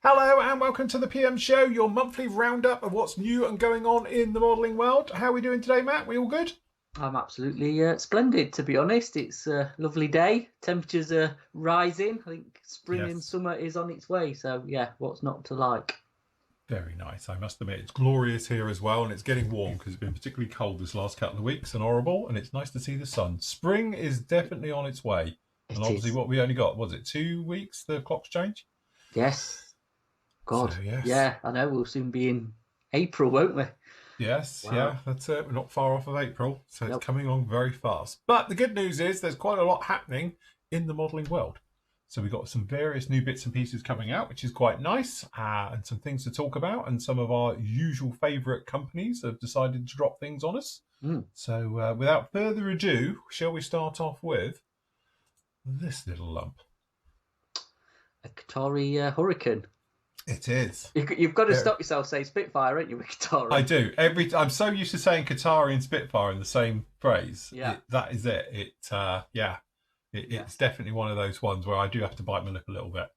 Hello and welcome to the PM Show, your monthly roundup of what's new and going on in the modelling world. How are we doing today, Matt? We all good? I'm absolutely splendid, to be honest. It's a lovely day. Temperatures are rising. I think spring and summer is on its way. So, yeah, what's not to like? Very nice, I must admit. It's glorious here as well, and it's getting warm because it's been particularly cold this last couple of weeks and horrible, and it's nice to see the sun. Spring is definitely on its way. And obviously what we only got, was it 2 weeks the clocks change? Yes. God. So, yes. Yeah, I know. We'll soon be in April, won't we? Yes, wow. Yeah, that's it. We're not far off of April, so it's coming on very fast. But the good news is there's quite a lot happening in the modelling world. So we've got some various new bits and pieces coming out, which is quite nice, and some things to talk about. And some of our usual favourite companies have decided to drop things on us. So without further ado, shall we start off with this little lump? A Kotare Hurricane. It is. You've got to stop yourself saying Spitfire, ain't you, with Kotare? I do. I'm so used to saying Kotare and Spitfire in the same phrase. Yeah. That is it. It's definitely one of those ones where I do have to bite my lip a little bit.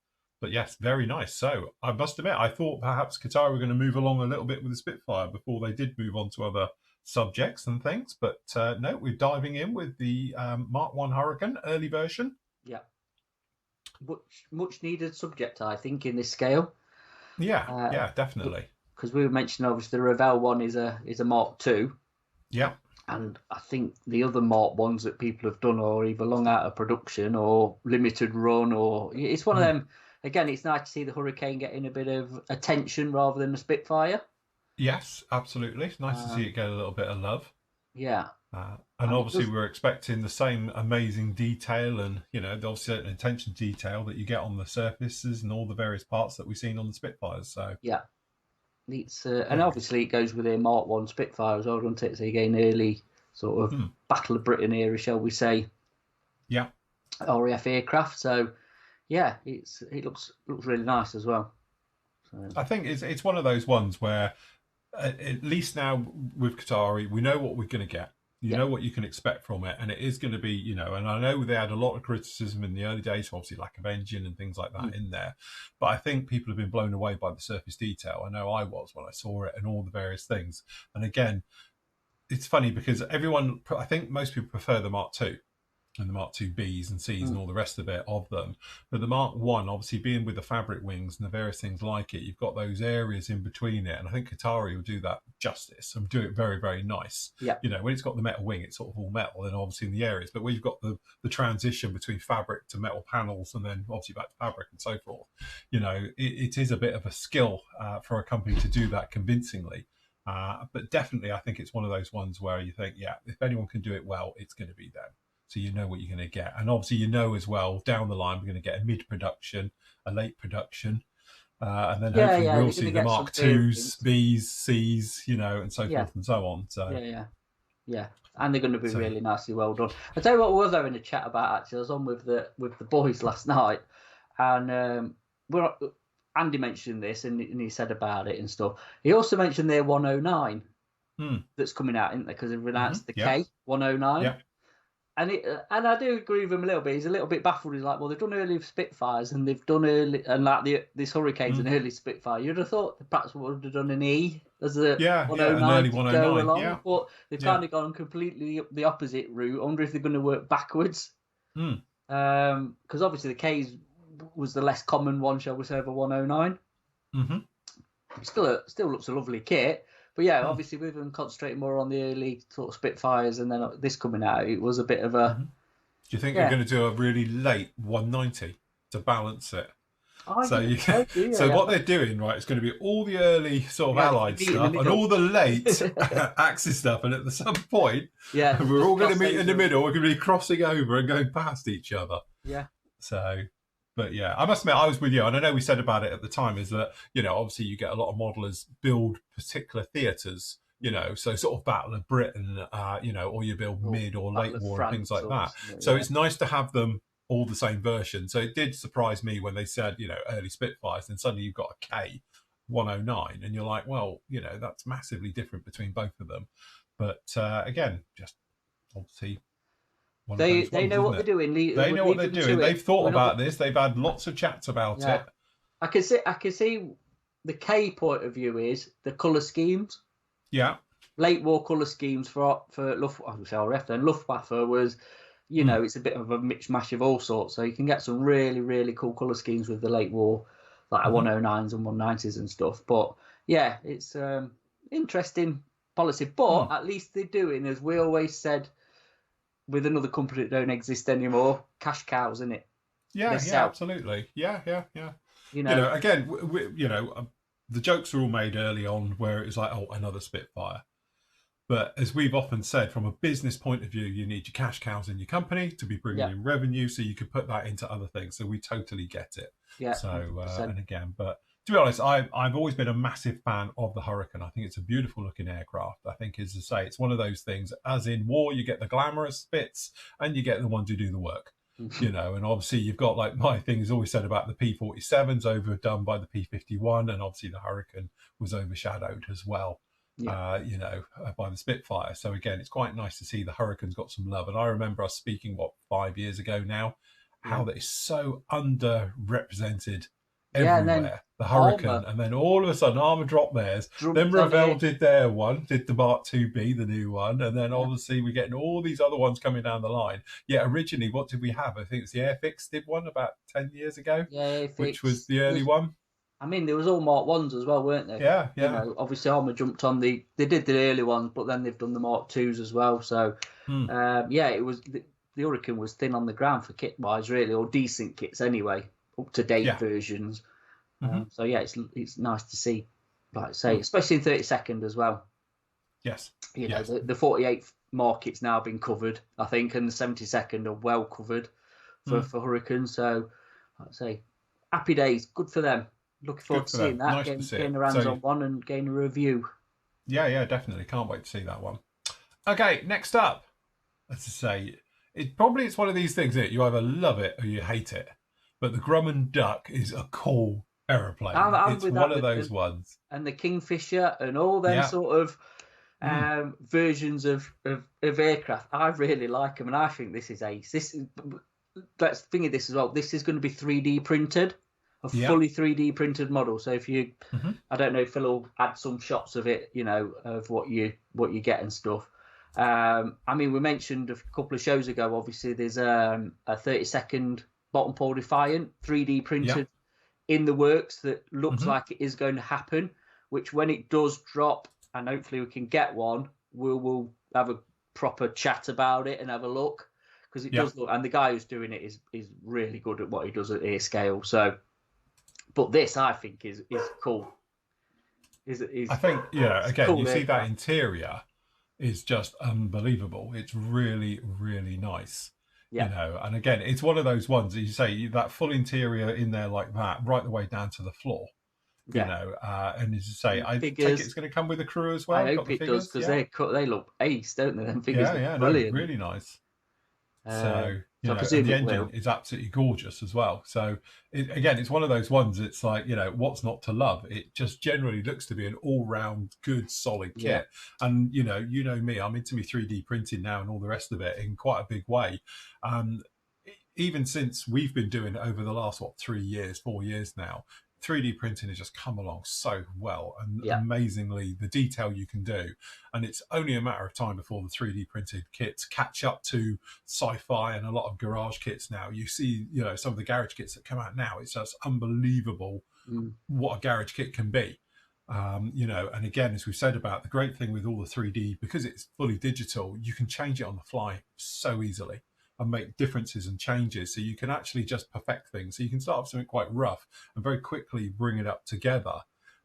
But yes, very nice. So I must admit, I thought perhaps Kotare were going to move along a little bit with the Spitfire before they did move on to other subjects and things. But no, we're diving in with the Mark 1 Hurricane early version. Yeah. Much needed subject, I think, in this scale. Yeah, definitely. Because we were mentioning, obviously, the Revell one is a Mark 2. Yeah. And I think the other Mark ones that people have done are either long out of production or limited run, or it's one of them. Again, it's nice to see the Hurricane getting a bit of attention rather than the Spitfire. Yes, absolutely. It's nice to see it get a little bit of love. Yeah. And obviously we're expecting the same amazing detail and, the certain attention to detail that you get on the surfaces and all the various parts that we've seen on the Spitfires. So yeah. It's and obviously it goes with a Mark 1 Spitfire as well, doesn't it? So you get an early sort of Battle of Britain era, shall we say? Yeah. RAF aircraft. So yeah, it looks really nice as well. So I think it's one of those ones where at least now with Kotare we know what we're going to get. You know what you can expect from it, and it is going to be, and I know they had a lot of criticism in the early days, obviously lack of engine and things like that in there, but I think people have been blown away by the surface detail. I know I was when I saw it and all the various things. And again, it's funny because I think most people prefer the Mark II and the Mark II Bs and Cs and all the rest of it of them. But the Mark 1, obviously being with the fabric wings and the various things like it, you've got those areas in between it. And I think Kotare will do that justice and do it very, very nice. Yeah. When it's got the metal wing, it's sort of all metal and obviously in the areas. But where you've got the transition between fabric to metal panels and then obviously back to fabric and so forth, it is a bit of a skill for a company to do that convincingly. But definitely, I think it's one of those ones where you think, if anyone can do it well, it's going to be them. So you know what you're going to get. And obviously as well, down the line, we're going to get a mid-production, a late production, and then hopefully we'll see the Mark IIs, Bs, Cs, and so forth and so on. So Yeah. And they're going to be really nicely well done. I'll tell you what we was having a chat about, actually. I was on with the boys last night, and Andy mentioned this, and he said about it and stuff. He also mentioned their 109 that's coming out, isn't there? Because they've announced the K 109. Yeah. And I do agree with him a little bit. He's a little bit baffled. He's like, well, they've done early Spitfires and they've done early, and like this Hurricane's an early Spitfire. You'd have thought they perhaps would have done an E as a 109 an early to 109, go along, but they've kind of gone completely the opposite route. I wonder if they're going to work backwards. Because obviously the K was the less common one, shall we say, of a 109. It still looks a lovely kit. But yeah, obviously with them concentrating more on the early sort of Spitfires and then this coming out, it was a bit of a... Do you think they're going to do a really late 190 to balance it? So what they're doing, right, is going to be all the early sort of Allied stuff and all the late Axis stuff. And at some point, we're all going to meet in the middle. We're going to be crossing over and going past each other. Yeah. So... But yeah, I must admit, I was with you. And I know we said about it at the time is that, obviously you get a lot of modelers build particular theatres, so sort of Battle of Britain, or you build mid or late war and things like that. So it's nice to have them all the same version. So it did surprise me when they said, early Spitfires, and suddenly you've got a K 109 and you're like, well, that's massively different between both of them. But again, just obviously... They know what they're doing. They know what they're doing. They've thought about this. They've had lots of chats about it. I can see the K point of view is the colour schemes. Yeah. Late war colour schemes for Luftwaffe then. Luftwaffe was, it's a bit of a mishmash of all sorts. So you can get some really, really cool colour schemes with the late war, like 109s and 190s and stuff. But yeah, it's interesting policy. But at least they're doing, as we always said, with another company that don't exist anymore, cash cows, isn't it? Yeah, absolutely. Yeah. Again, the jokes were all made early on where it was like, oh, another Spitfire. But as we've often said, from a business point of view, you need your cash cows in your company to be bringing in revenue, so you could put that into other things. So we totally get it. Yeah. So and again, but to be honest, I've always been a massive fan of the Hurricane. I think it's a beautiful looking aircraft. I think, as I say, it's one of those things. As in war, you get the glamorous bits and you get the ones who do the work. And obviously you've got, like, my thing is always said about the P-47s overdone by the P-51, and obviously the Hurricane was overshadowed as well. By the Spitfire. So again, it's quite nice to see the Hurricane's got some love. And I remember us speaking 5 years ago now, how that is so underrepresented everywhere. The Hurricane, Armour. And then all of a sudden Armour dropped theirs. Then Revell did their one, did the Mark 2B, the new one, and then obviously we're getting all these other ones coming down the line. Yeah, originally, what did we have? I think it's the Airfix did one about 10 years ago, which was the early one. I mean, there was all Mark 1s as well, weren't there? Yeah. Obviously, Armour jumped on they did the early ones, but then they've done the Mark 2s as well. So, it was the Hurricane was thin on the ground for kit wise, really, or decent kits anyway, up to date versions. So it's nice to see, like I say, especially in 32nd as well. Yes. The 48th market's now been covered, I think, and the 72nd are well covered for Hurricane. So, like I say, happy days, good for them. Looking forward to seeing that, getting the hands on one and getting a review. Yeah, definitely. Can't wait to see that one. Okay, next up, as I say, it's one of these things that you either love it or you hate it. But the Grumman Duck is a cool aeroplane. It's one of those ones. And the Kingfisher and all them sort of versions of aircraft. I really like them, and I think this is ace. Let's think of this as well. This is going to be 3D printed. Fully 3D printed model. So if you, I don't know, Phil will add some shots of it, of what you get and stuff. I mean, we mentioned a couple of shows ago, obviously, there's a 32nd bottom pole Defiant 3D printed in the works that looks like it is going to happen, which when it does drop, and hopefully we can get one, we'll have a proper chat about it and have a look, because it does look, and the guy who's doing it is really good at what he does at air scale. So, but this, I think, is cool. I think, again, cool, you see that interior is just unbelievable. It's really, really nice. And again, it's one of those ones that you say, that full interior in there like that, right the way down to the floor. And as you say, I think it's going to come with a crew as well. I hope it does, because they look ace, don't they? Them figures brilliant. No, really nice. So, the engine is absolutely gorgeous as well. So, again, it's one of those ones. It's like, what's not to love? It just generally looks to be an all-round, good, solid kit. And, you know me, I'm into me 3D printing now and all the rest of it in quite a big way. Even since we've been doing it over the last, 4 years now, 3D printing has just come along so well, and amazingly the detail you can do. And it's only a matter of time before the 3D printed kits catch up to sci-fi and a lot of garage kits now. You see, some of the garage kits that come out now, it's just unbelievable what a garage kit can be. And again, as we've said about the great thing with all the 3D, because it's fully digital, you can change it on the fly so easily and make differences and changes, so you can actually just perfect things. So you can start with something quite rough and very quickly bring it up together.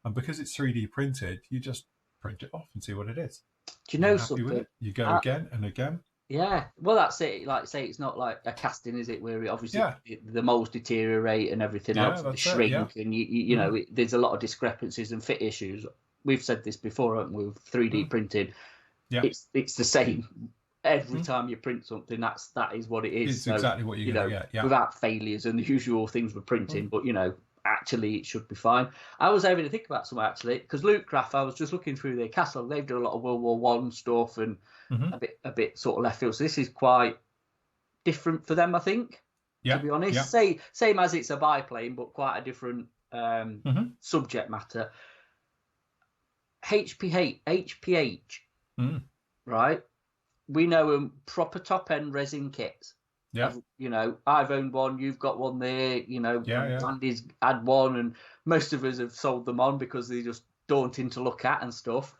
And because it's 3D printed, you just print it off and see what it is. Do you know something? You go again and again. Yeah, well, that's it. Like I say, it's not like a casting, is it? Where obviously the molds deteriorate and everything else, shrink, and you there's a lot of discrepancies and fit issues. We've said this before, haven't we? With 3D printed, it's the same. Every time you print something, that is what it is. It's exactly what you're going to get, without failures and the usual things we're printing. But actually, it should be fine. I was having to think about something actually, because Lootcraft, I was just looking through their catalogue. They've done a lot of World War One stuff and a bit sort of left field. So this is quite different for them, I think. To be honest, same as it's a biplane, but quite a different subject matter. HPH, right? We know them proper top end resin kits. Yeah. I've owned one. You've got one there. Andy's had one, and most of us have sold them on because they're just daunting to look at and stuff.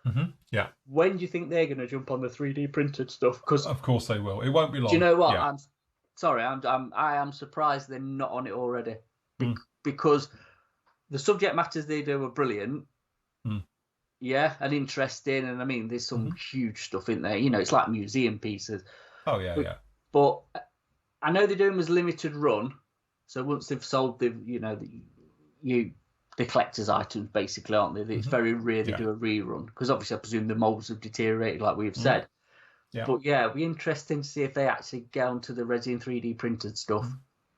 Yeah. When do you think they're going to jump on the 3D printed stuff? Because of course they will. It won't be long. Do you know what? Yeah. I'm sorry. I am surprised they're not on it already, because the subject matters they do are brilliant. Yeah, and interesting, and I mean, there's some huge stuff in there. It's like museum pieces. Oh yeah, But I know they do them as limited run, so once they've sold the collector's items, basically, aren't they? It's very rare they do a rerun, because obviously I presume the molds have deteriorated, like we've said. Yeah. But yeah, it'll be interesting to see if they actually get onto the resin 3D printed stuff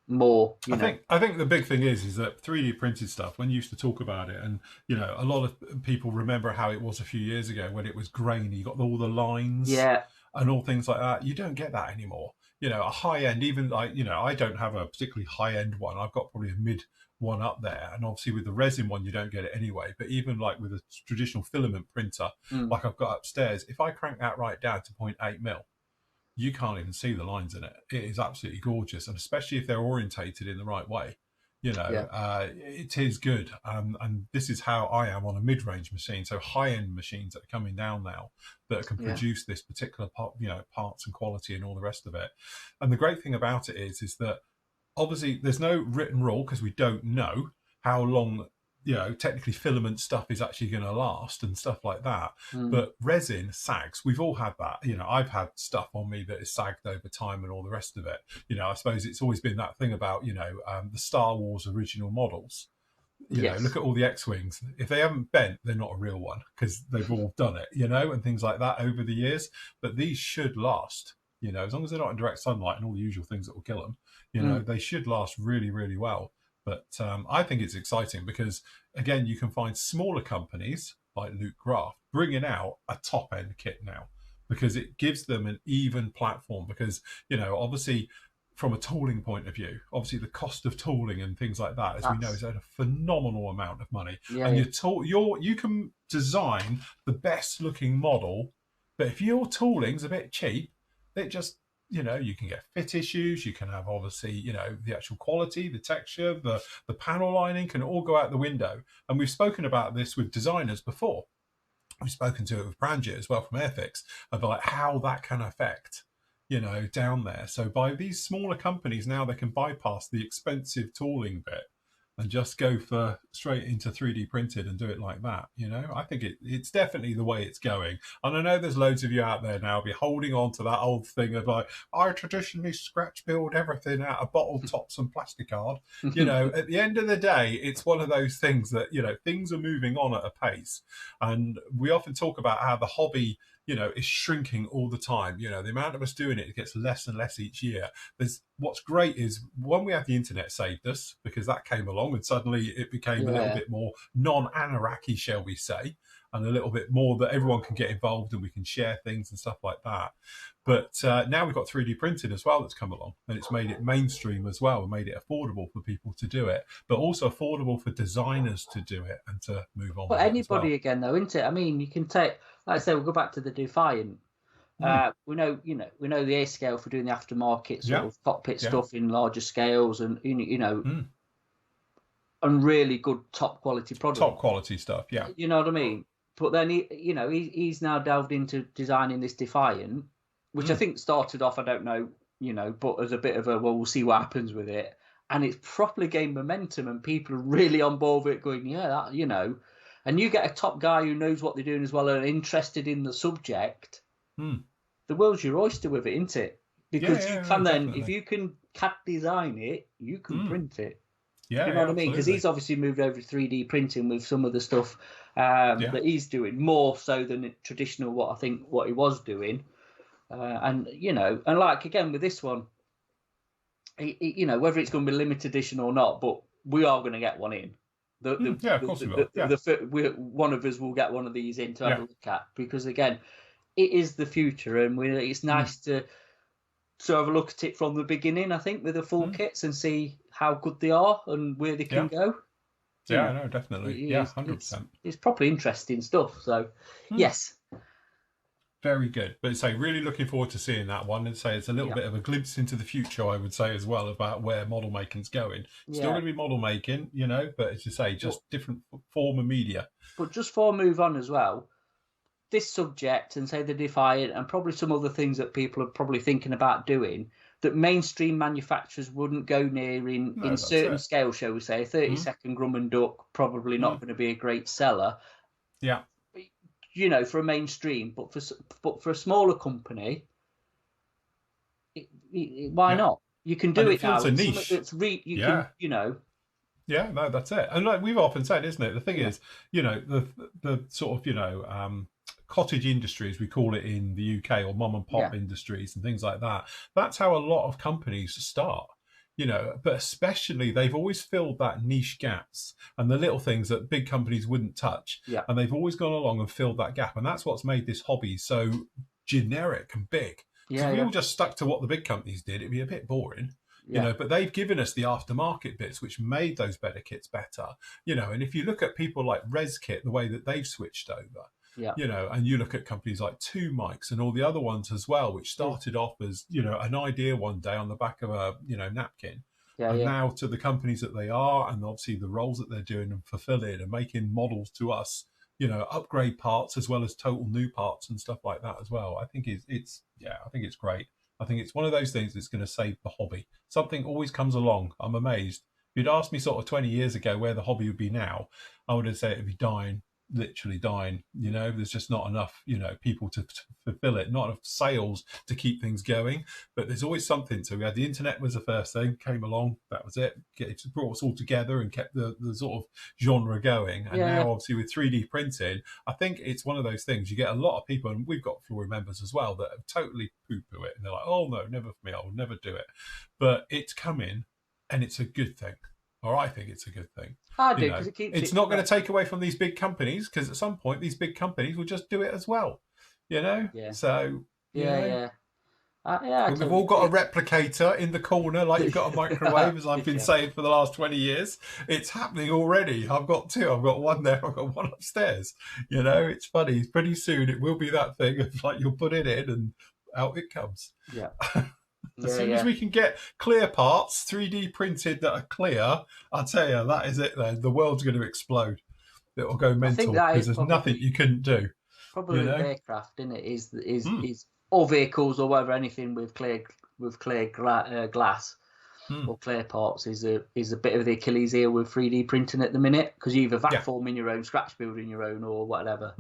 more. I think the big thing is that 3D printed stuff, when you used to talk about it, and a lot of people remember how it was a few years ago when it was grainy, you got all the lines, and all things like that. You don't get that anymore. A high end, even like I don't have a particularly high end one. I've got probably a mid one up there, and obviously with the resin one you don't get it anyway. But even like with a traditional filament printer, like I've got upstairs, if I crank that right down to 0.8 mil, you can't even see the lines in it. It is absolutely gorgeous, and especially if they're orientated in the right way, it is good. And this is how I am on a mid-range machine. So high-end machines that are coming down now that can produce this particular part, parts and quality and all the rest of it. And the great thing about it is that obviously there's no written rule, because we don't know how long technically filament stuff is actually going to last and stuff like that. But resin sags. We've all had that. I've had stuff on me that is sagged over time and all the rest of it. I suppose it's always been that thing about, the Star Wars original models. Look at all the X-Wings. If they haven't bent, they're not a real one, because they've all done it, and things like that over the years. But these should last, as long as they're not in direct sunlight and all the usual things that will kill them, they should last really, really well. But I think it's exciting because, again, you can find smaller companies like Luke Graff bringing out a top-end kit now, because it gives them an even platform. Because, obviously, from a tooling point of view, obviously the cost of tooling and things like that, as we know, is at a phenomenal amount of money. And you can design the best-looking model, but if your tooling's a bit cheap, it just... you can get fit issues. You can have, obviously, the actual quality, the texture, the panel lining can all go out the window. And we've spoken about this with designers before. We've spoken to it with Branget as well from Airfix, about how that can affect, down there. So by these smaller companies now, they can bypass the expensive tooling bit and just go for straight into 3D printed and do it like that. I think it's definitely the way it's going. And I know there's loads of you out there now be holding on to that old thing of like, I traditionally scratch build everything out of bottle tops and plastic card. At the end of the day, it's one of those things that, things are moving on at a pace. And we often talk about how the hobby, is shrinking all the time. The amount of us doing it gets less and less each year. What's great is when we have the internet saved us, because that came along and suddenly it became a little bit more non-anarchy, shall we say, and a little bit more that everyone can get involved and we can share things and stuff like that. But now we've got 3D printing as well that's come along, and it's made it mainstream as well and made it affordable for people to do it, but also affordable for designers to do it and to move on. But anybody again, though, isn't it? I mean, you can take, like I say, we'll go back to the Defiant. We know the A scale for doing the aftermarket sort of cockpit stuff in larger scales, and and really good top quality product. Top quality stuff, yeah. You know what I mean? But then he's now delved into designing this Defiant, which I think started off, I don't know, but as a bit of a, well, we'll see what happens with it. And it's properly gained momentum, and people are really on board with it, going, and you get a top guy who knows what they're doing as well and interested in the subject. The world's your oyster with it, isn't it? Because you can then, if you can CAD design it, you can print it. Yeah, you know what I mean? Because he's obviously moved over to 3D printing with some of the stuff that he's doing, more so than traditional what he was doing. And like again with this one, whether it's going to be limited edition or not, but we are going to get one in. Of course we will. One of us will get one of these in to have a look at, because again, it is the future, and it's nice to have a look at it from the beginning, I think, with the full kits and see how good they are and where they can go. Yeah, no, definitely. Yeah, 100%. It's properly interesting stuff. So, yes. Very good. But say, really looking forward to seeing that one, and say it's a little bit of a glimpse into the future, I would say, as well, about where model making's going. Still going to be model making, you know, but as you say, just different form of media. But just before I move on as well, this subject and say the Defiant and probably some other things that people are probably thinking about doing that mainstream manufacturers wouldn't go near in certain scale, shall we say. 30-second Grumman Duck, probably not going to be a great seller. Yeah. You know, for a mainstream, but for a smaller company, why not? You can do it now. It's a niche. Can, you know. Yeah, no, that's it. And like we've often said, isn't it? The thing is, you know, the sort of, you know, cottage industries, we call it in the UK, or mom and pop industries and things like that. That's how a lot of companies start. You know, but especially they've always filled that niche gaps and the little things that big companies wouldn't touch. Yeah. And they've always gone along and filled that gap. And that's what's made this hobby so generic and big. If we all just stuck to what the big companies did, it'd be a bit boring. You know, but they've given us the aftermarket bits, which made those better kits better. You know, and if you look at people like ResKit, the way that they've switched over, you know, and you look at companies like Two Mics and all the other ones as well, which started off as, you know, an idea one day on the back of a, you know, napkin. And now to the companies that they are, and obviously the roles that they're doing and fulfilling and making models to us, you know, upgrade parts as well as total new parts and stuff like that as well. I think it's I think it's great. I think it's one of those things that's going to save the hobby. Something always comes along. I'm amazed. If you'd asked me sort of 20 years ago where the hobby would be now, I would have said it'd be dying, literally dying. You know, there's just not enough, you know, people to fulfill it, not enough sales to keep things going. But there's always something. So we had the internet was the first thing, came along, that was it. It brought us all together and kept the sort of genre going. And now obviously with 3D printing, I think it's one of those things. You get a lot of people, and we've got Flooring members as well, that totally poo-poo it. And they're like, oh no, never for me, I will never do it. But it's coming, and it's a good thing. Or I think it's a good thing. I do, because it keeps it's not going to take away from these big companies, because at some point these big companies will just do it as well. You know? Yeah. So, yeah. We've all got a replicator in the corner, like you've got a microwave, as I've been saying for the last 20 years. It's happening already. I've got two. I've got one there. I've got one upstairs. You know, it's funny. Pretty soon it will be that thing of like you'll put it in and out it comes. Yeah. As soon as we can get clear parts, 3D printed that are clear, I'll tell you, that is it then. The world's going to explode. It will go mental because there's nothing you couldn't do. Probably with aircraft, isn't it? Is all vehicles or whatever, anything with clear glass or clear parts is a bit of the Achilles heel with 3D printing at the minute, because you either vac forming your own, scratch building your own, or whatever.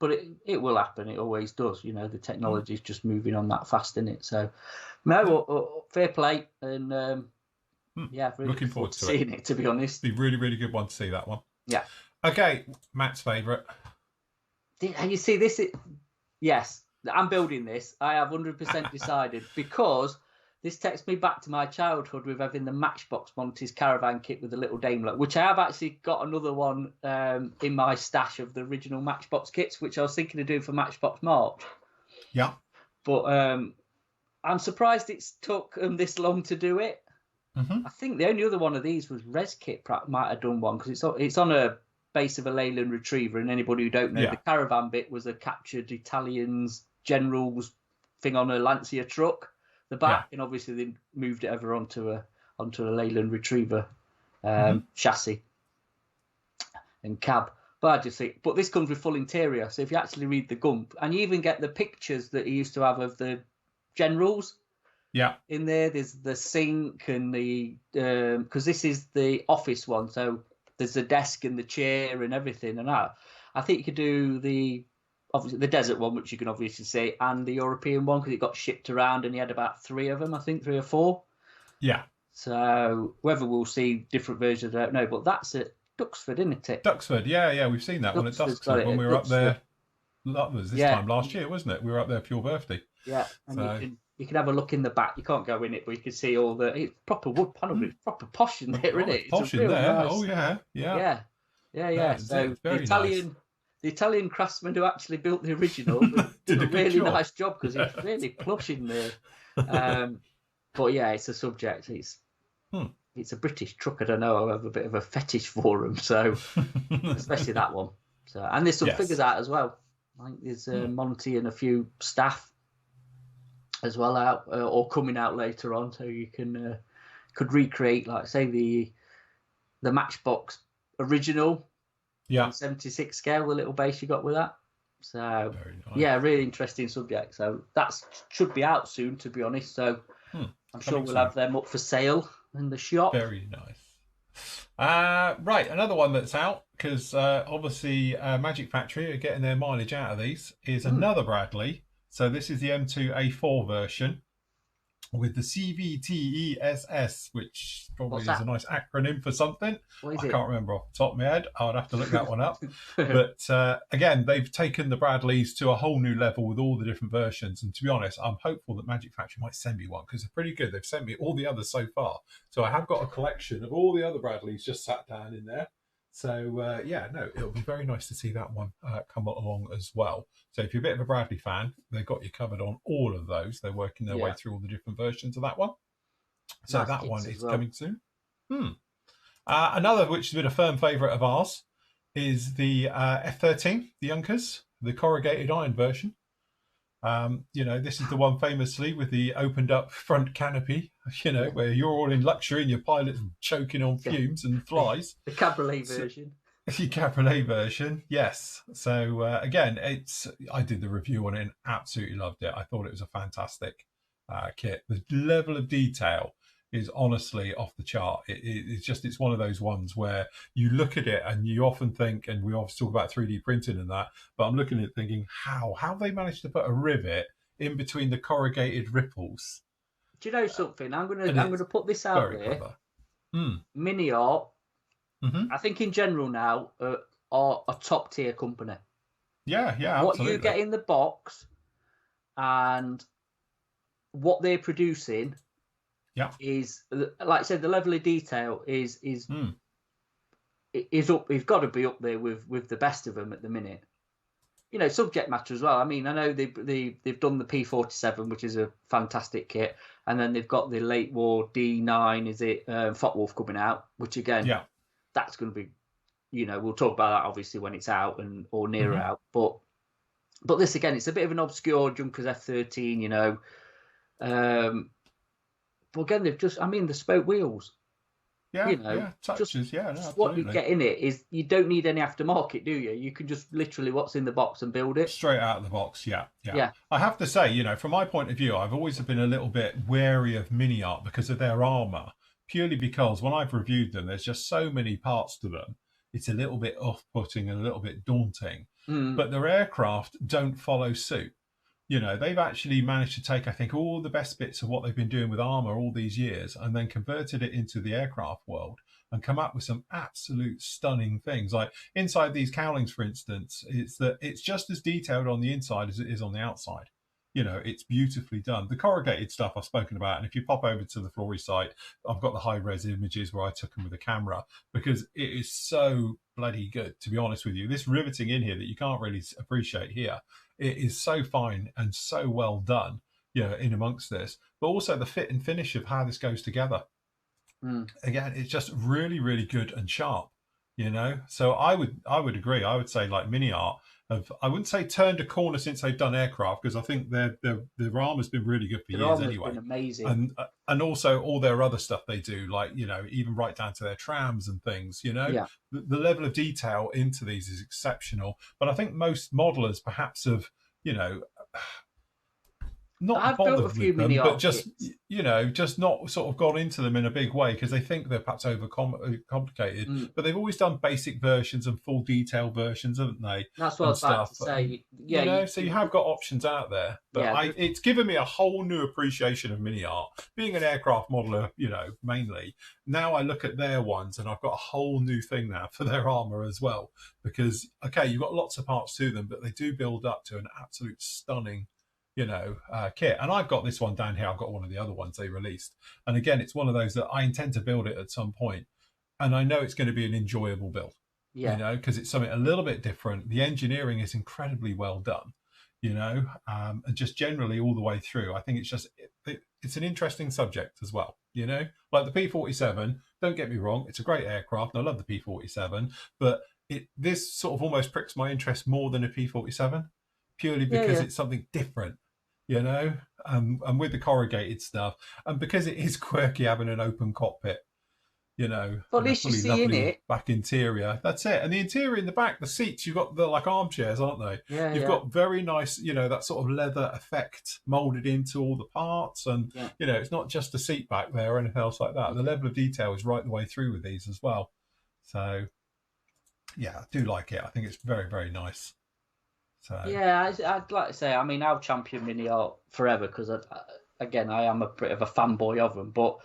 But it will happen. It always does. You know, the technology is just moving on that fast, isn't it? So, no, fair play, and really looking forward to seeing it. To be honest, be really, really good one to see that one. Yeah. Okay, Matt's favourite. And you see this? Yes, I'm building this. I have 100% decided, because this takes me back to my childhood with having the Matchbox Monty's caravan kit with the little Daimler, which I have actually got another one in my stash of the original Matchbox kits, which I was thinking of doing for Matchbox March. Yeah. But I'm surprised it's took them this long to do it. I think the only other one of these was ResKit might have done one, because it's on a base of a Leyland Retriever, and anybody who don't know, the caravan bit was a captured Italians generals thing on a Lancia truck. The back, and obviously they moved it over onto a Leyland Retriever chassis and cab. But I just think, but this comes with full interior. So if you actually read the Gump, and you even get the pictures that he used to have of the generals. Yeah. In there, there's the sink and the because this is the office one, so there's the desk and the chair and everything. And I think you could do obviously the desert one, which you can obviously see, and the European one, because it got shipped around, and he had about 3 of them, I think 3 or 4. Yeah. So whether we'll see different versions, I don't know. But that's at Duxford, isn't it? Duxford, yeah, we've seen that one at Duxford when we were up there. That was this time last year, wasn't it? We were up there for your birthday. Yeah, and you can have a look in the back. You can't go in it, but you can see all it's proper wood panel. It's proper posh in there, isn't it? Posh in there. Nice... Oh yeah. So the Italian craftsman who actually built the original did a really nice job, because it's really plush in there. But yeah, it's a subject. It's it's a British truck. I don't know. I have a bit of a fetish for them, so especially that one. So, and there's some figures out as well. I think there's Monty and a few staff as well out or coming out later on, so you can could recreate, like say the Matchbox original, 76 scale, the little base you got with that. So nice. Yeah, really interesting subject. So that should be out soon, to be honest. So I'm sure we'll have them up for sale in the shop. Very nice. Right, another one that's out, because obviously Magic Factory are getting their mileage out of these, is another Bradley. So this is the M2A4 version with the CVTESS, which probably is a nice acronym for something. I can't remember off the top of my head. I would have to look that one up. But again, they've taken the Bradleys to a whole new level with all the different versions. And to be honest, I'm hopeful that Magic Factory might send me one, because they're pretty good. They've sent me all the others so far. So I have got a collection of all the other Bradleys just sat down in there. So yeah, no, it'll be very nice to see that one come along as well. So if you're a bit of a Bradley fan, they've got you covered on all of those. They're working their way through all the different versions of that one. So nice, that one is coming soon. Another, which has been a firm favourite of ours, is the F13, the Junkers, the corrugated iron version. You know, this is the one famously with the opened up front canopy, you know, where you're all in luxury and your pilot's choking on fumes and flies. The cabriolet version. The cabriolet version, yes. So again, I did the review on it and absolutely loved it. I thought it was a fantastic kit. The level of detail is honestly off the chart. It's one of those ones where you look at it and you often think, and we obviously talk about 3D printing and that, but I'm looking at it thinking, how they managed to put a rivet in between the corrugated ripples. Do you know something? I'm gonna put this out there. MiniArt, I think in general now are a top tier company. Yeah, what absolutely. you get in the box and what they're producing is, like I said, the level of detail is up. It's got to be up there with the best of them at the minute. You know, subject matter as well. I mean, I know they've done the P47, which is a fantastic kit, and then they've got the late war D9. Is it Focke-Wulf coming out? Which again, that's going to be, you know, we'll talk about that obviously when it's out or near out. But this again, it's a bit of an obscure Junkers F13. You know. But again, they've just, I mean, the spoke wheels. Yeah, you know, touches, what you get in it is you don't need any aftermarket, do you? You can just literally what's in the box and build it. Straight out of the box, yeah. I have to say, you know, from my point of view, I've always been a little bit wary of MiniArt because of their armour, purely because when I've reviewed them, there's just so many parts to them. It's a little bit off-putting and a little bit daunting. But their aircraft don't follow suit. You know, they've actually managed to take, I think, all the best bits of what they've been doing with armour all these years and then converted it into the aircraft world and come up with some absolute stunning things. Like inside these cowlings, for instance, it's just as detailed on the inside as it is on the outside. You know, it's beautifully done. The corrugated stuff I've spoken about, and if you pop over to the Flory site, I've got the high-res images where I took them with a camera because it is so bloody good, to be honest with you. This riveting in here that you can't really appreciate here, it is so fine and so well done, you know, in amongst this. But also the fit and finish of how this goes together. Again, it's just really, really good and sharp, you know. So I would agree. I would say like MiniArt I wouldn't say turned a corner since they've done aircraft, because I think their armour's been really good for years anyway. Been amazing. And also all their other stuff they do, like, you know, even right down to their trams and things, you know. The level of detail into these is exceptional. But I think most modelers perhaps have, you know, not bothered with them, but just kits, you know, just not sort of gone into them in a big way because they think they're perhaps over complicated. But they've always done basic versions and full detail versions, haven't they? That's what I was about to say. Yeah, you know, so you have got options out there. But it's given me a whole new appreciation of MiniArt. Being an aircraft modeler, you know, mainly, now I look at their ones and I've got a whole new thing now for their armour as well. Because, okay, you've got lots of parts to them, but they do build up to an absolute stunning, you know, kit. And I've got this one down here. I've got one of the other ones they released. And again, it's one of those that I intend to build it at some point. And I know it's going to be an enjoyable build, you know, because it's something a little bit different. The engineering is incredibly well done, you know, and just generally all the way through. I think it's just, it's an interesting subject as well. You know, like the P-47. Don't get me wrong; it's a great aircraft, and I love the P-47. But this sort of almost pricks my interest more than a P-47, purely because it's something different. You know, and with the corrugated stuff, and because it is quirky having an open cockpit. You know, but and at a least you fully see in lovely it. back interior. That's it. And the interior in the back, the seats, you've got the like armchairs, aren't they? Yeah, You've got very nice, you know, that sort of leather effect molded into all the parts. And, you know, it's not just a seat back there or anything else like that. The level of detail is right the way through with these as well. So, yeah, I do like it. I think it's very, very nice. So yeah, I'd like to say, I mean, I'll champion MiniArt forever because, again, I am a bit of a fanboy of them. But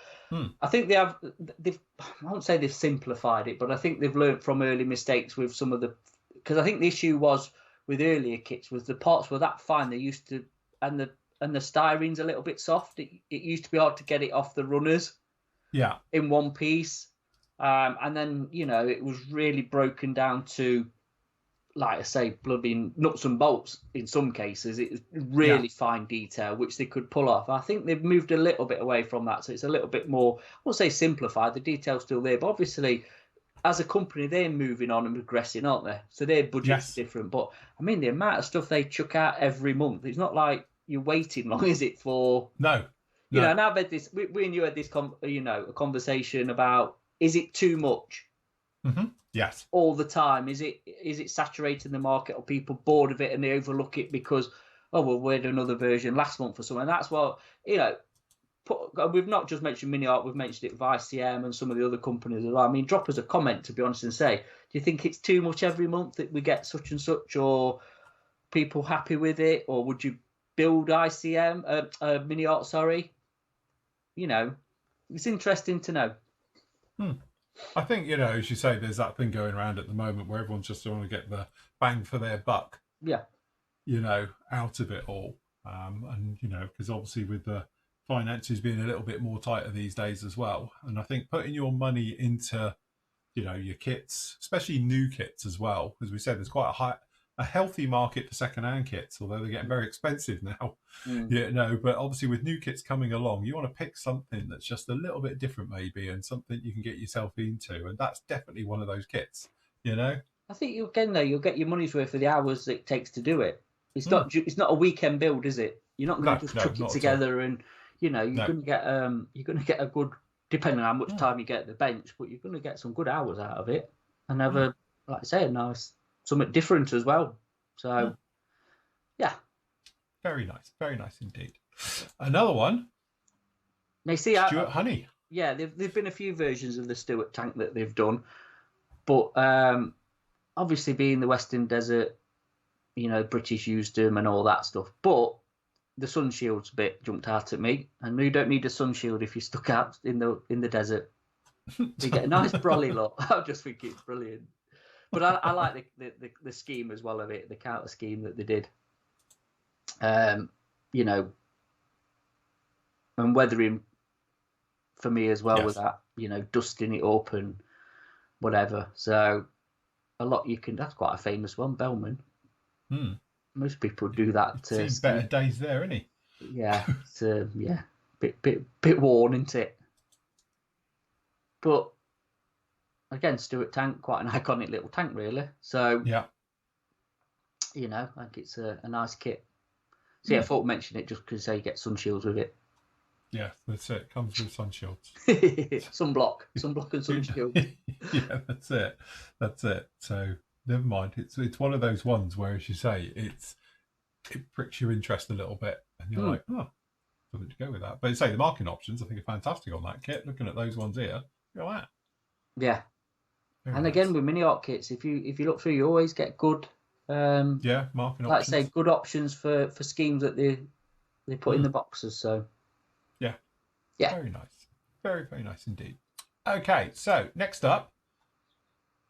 I think they've, I won't say they've simplified it, but I think they've learnt from early mistakes with some of the, because I think the issue was with earlier kits was the parts were that fine. They used to, and the styrene's a little bit soft. It used to be hard to get it off the runners. Yeah. In one piece. And then, you know, it was really broken down to, like I say, bloody nuts and bolts in some cases. It was really fine detail, which they could pull off. I think they've moved a little bit away from that. So it's a little bit more, I won't say simplified, the detail's still there. But obviously, as a company, they're moving on and progressing, aren't they? So their budget's different. But, I mean, the amount of stuff they chuck out every month, it's not like you're waiting long, is it, for... No. You know, and I've had this, we and you had this, you know, a conversation about, is it too much? Mm-hmm. Yes. All the time? Is it saturating the market? Or people bored of it and they overlook it because, oh, well, we had another version last month or something? And that's what, you know, we've not just mentioned MiniArt, we've mentioned it with ICM and some of the other companies as well. I mean, drop us a comment, to be honest, and say, do you think it's too much every month that we get such and such, or people happy with it? Or would you build ICM, MiniArt, sorry? You know, it's interesting to know. I think, you know, as you say, there's that thing going around at the moment where everyone's just trying to get the bang for their buck. Yeah. You know, out of it all. And, you know, because obviously with the finances being a little bit more tighter these days as well. And I think putting your money into, you know, your kits, especially new kits as well, as we said, there's quite a healthy market for second-hand kits, although they're getting very expensive now. You know, but obviously with new kits coming along, you want to pick something that's just a little bit different maybe, and something you can get yourself into, and that's definitely one of those kits, you know. I think you'll get your money's worth for the hours it takes to do it. It's not a weekend build, is it? You're not going to just chuck it together and, you know, you're going to get a good, depending on how much time you get at the bench, but you're going to get some good hours out of it and have a, like I say, a nice, something different as well. So, yeah. Very nice indeed. Another one. Now, see, Stuart Honey. Yeah, there've been a few versions of the Stuart tank that they've done, but obviously being the Western Desert, you know, British used them and all that stuff. But the sun shield's bit jumped out at me, and you don't need a sun shield if you're stuck out in the desert. You get a nice brolly look. I just think it's brilliant. But I like the scheme as well of it, the counter scheme that they did. You know, and weathering for me as well with that, you know, dusting it up and whatever. So a lot you can. That's quite a famous one, Bellman. Most people do that. Seen better days there, isn't he? Yeah, it's bit worn, isn't it? But again, Stuart tank, quite an iconic little tank, really. So yeah, you know, I think it's a nice kit. So yeah, I thought I'd mention it just because you get sun shields with it. Yeah, that's it. Comes with sun shields. sunblock and sun shield. Yeah, that's it. So never mind. It's one of those ones where, as you say, it pricks your interest a little bit, and you're like, oh, something to go with that. But say the marking options, I think, are fantastic on that kit. Looking at those ones here, you're like, yeah. Very and nice. Again, with MiniArt kits, if you look through, you always get good. Marking like options. I say, good options for schemes that they put in the boxes. So yeah, very nice, very nice indeed. Okay, so next up,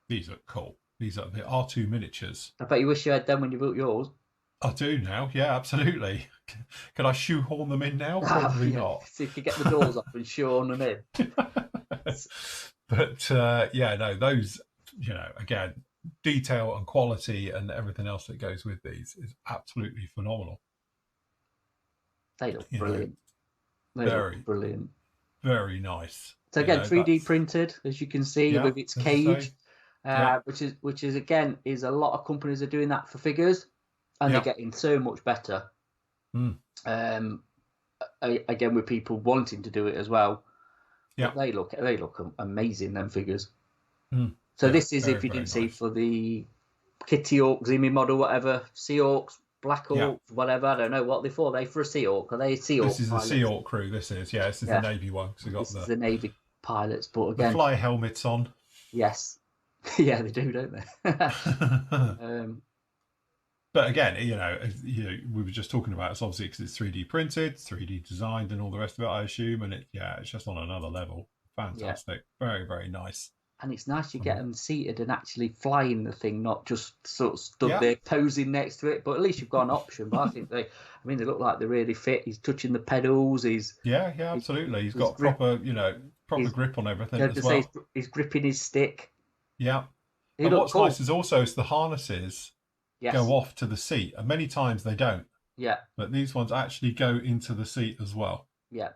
these look cool. These are the R2 miniatures. I bet you wish you had them when you built yours. I do now, yeah, absolutely. Can I shoehorn them in now? Probably not. So you could get the doors off and shoehorn them in. But no, those, you know, again, detail and quality and everything else that goes with these is absolutely phenomenal. They look brilliant. They look brilliant. very nice. So again, 3D printed, as you can see, with its cage, which is again is a lot of companies are doing that for figures, and they're getting so much better. Again, with people wanting to do it as well. Yeah, they look amazing, them figures. So this is, if you didn't see, for the Kitty Hawk, Zimi model, whatever, Sea Hawks, Black Hawk, whatever. I don't know what they're for. Are they for a Sea Hawk? Are they Sea Hawk? This is the Sea Hawk crew. This is the Navy one. So this is the Navy pilots, but again, the fly helmets on. Yes, yeah, they do, don't they? But again, we were just talking about it's obviously because it's 3D printed, 3D designed, and all the rest of it, I assume, and it's just on another level. Fantastic, very, very nice. And it's nice you get them seated and actually flying the thing, not just sort of stood there posing next to it. But at least you've got an option. But I think they look like they're really fit. He's touching the pedals. Absolutely. He's got proper grip on everything as well. He's gripping his stick. Yeah. And what's nice is also the harnesses go off to the seat, and many times they don't. Yeah. But these ones actually go into the seat as well. Yeah.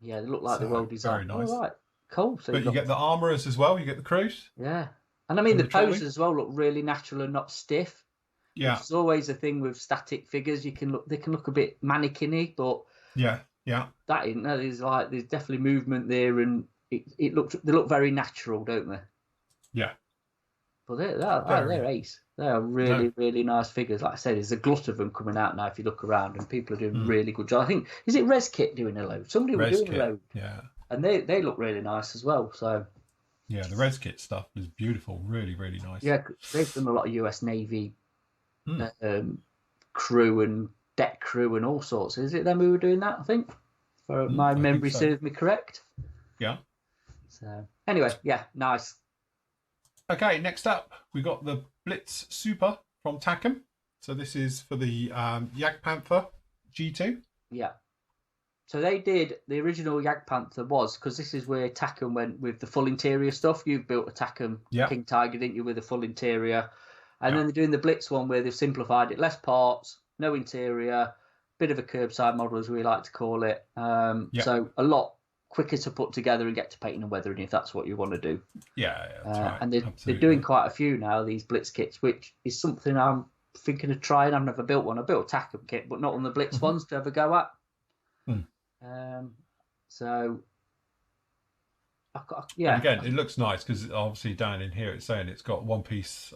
Yeah, they look like they're well designed. Very nice. All right. Cool. So but you get the armourers as well. You get the crews. Yeah, and I mean the poses as well look really natural and not stiff. Yeah, it's always a thing with static figures. They can look a bit mannequin-y, but that isn't. There's definitely movement there, and they look very natural, don't they? Yeah. But they're ace. They are really really nice figures. Like I said, there's a glut of them coming out now. If you look around, and people are doing really good job. I think is it ResKit doing a load? Somebody was doing a load. Yeah. And they look really nice as well. So yeah, the ResKit stuff is beautiful, really, really nice. Yeah, they've done a lot of US Navy crew and deck crew and all sorts. Is it them who were doing that? I think, for my memory serves me correct. Yeah. So anyway, yeah, nice. Okay, next up we got the Blitz Super from Takom. So this is for the Jagdpanther G2. Yeah. So they did the original Jagdpanther because this is where Takom went with the full interior stuff. You've built a Takom King Tiger, didn't you, with a full interior, and then they're doing the Blitz one where they've simplified it, less parts, no interior, bit of a curbside model as we like to call it. So a lot quicker to put together and get to painting and weathering if that's what you want to do. Yeah, that's right. And they're doing quite a few now, these Blitz kits, which is something I'm thinking of trying. I've never built one. I built a Takom kit, but not on the Blitz ones to have a go at. So and again, it looks nice because obviously down in here it's saying it's got one piece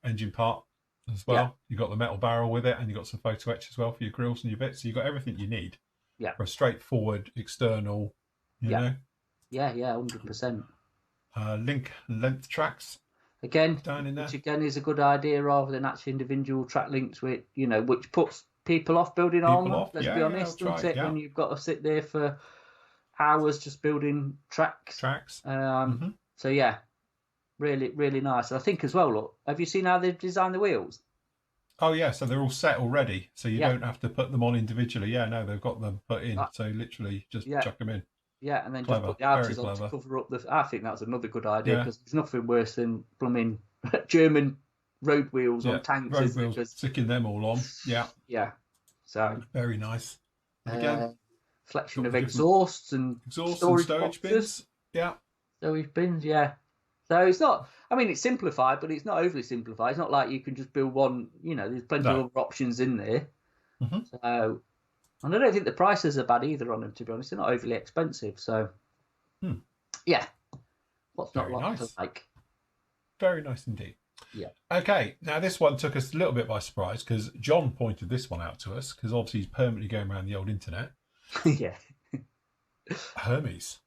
engine part as well. You've got the metal barrel with it, and you've got some photo etch as well for your grills and your bits. So you've got everything you need for a straightforward external, you know. Yeah, 100%. Link and length tracks again down in there, which again is a good idea rather than actually individual track links, which which puts people off building armor. Let's be honest, doesn't it? When you've got to sit there for hours just building tracks. So yeah, really, really nice. I think as well. Look, have you seen how they've designed the wheels? Oh yeah, so they're all set already, so you don't have to put them on individually. Yeah, no, they've got them put in, so literally just chuck them in. Yeah, and then just put the outies on to cover up the. I think that's another good idea because there's nothing worse than plumbing German road wheels on tanks. Road wheels, sticking them all on. Yeah. So very nice. And again, selection of exhausts and stowage bins. Yeah. Stowage bins. Yeah. So it's not. I mean, it's simplified, but it's not overly simplified. It's not like you can just build one. There's plenty of other options in there. So, and I don't think the prices are bad either on them. To be honest, they're not overly expensive. So, yeah. What's not to like? Very nice indeed. Yeah. Okay, now this one took us a little bit by surprise because John pointed this one out to us because obviously he's permanently going around the old internet. Yeah. Hermes.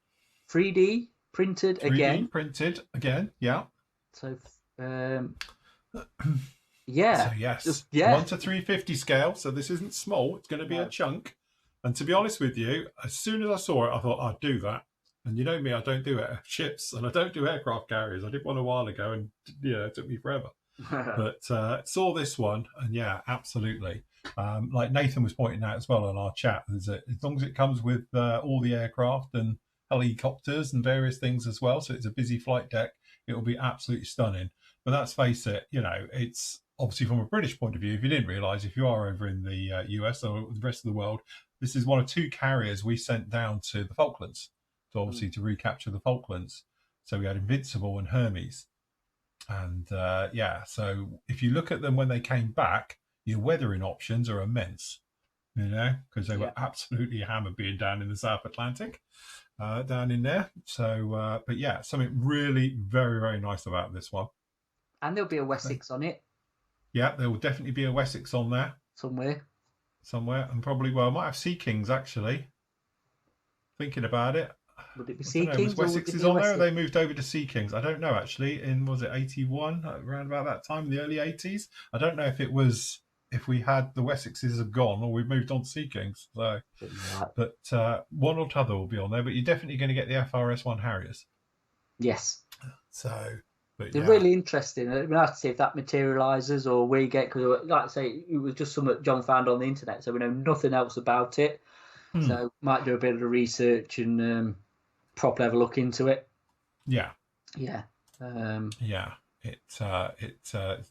3D printed again. 3D printed again, yeah. So, yeah. So yes, 1 to 350 scale. So this isn't small. It's going to be a chunk. And to be honest with you, as soon as I saw it, I thought I'd do that. And you know me, I don't do ships and I don't do aircraft carriers. I did one a while ago and it took me forever. But saw this one and yeah, absolutely. Like Nathan was pointing out as well on our chat, as long as it comes with all the aircraft and helicopters and various things as well, so it's a busy flight deck, it will be absolutely stunning. But let's face it, it's obviously from a British point of view, if you didn't realise, if you are over in the US or the rest of the world, this is one of 2 carriers we sent down to the Falklands to obviously to recapture the Falklands. So we had Invincible and Hermes. And so if you look at them when they came back, your weathering options are immense, because they were absolutely hammered being down in the South Atlantic, down in there. So, but yeah, something really very, very nice about this one. And there'll be a Wessex on it. Yeah, there will definitely be a Wessex on there. Somewhere. And probably, I might have Sea Kings, actually. Thinking about it. Would it be Sea Kings? Was Wessex on there, or they moved over to Sea Kings? I don't know, actually. Was it 81, around about that time, the early 80s? I don't know if we had the Wessexes have gone or we've moved on to Sea Kings. So, but one or t'other will be on there. But you're definitely going to get the FRS-1 Harriers. Yes. So, but they're really interesting. We'll have to see if that materialises or we get, because like I say, it was just something John found on the internet, so we know nothing else about it. So might do a bit of research and proper have a look into it. Yeah. It's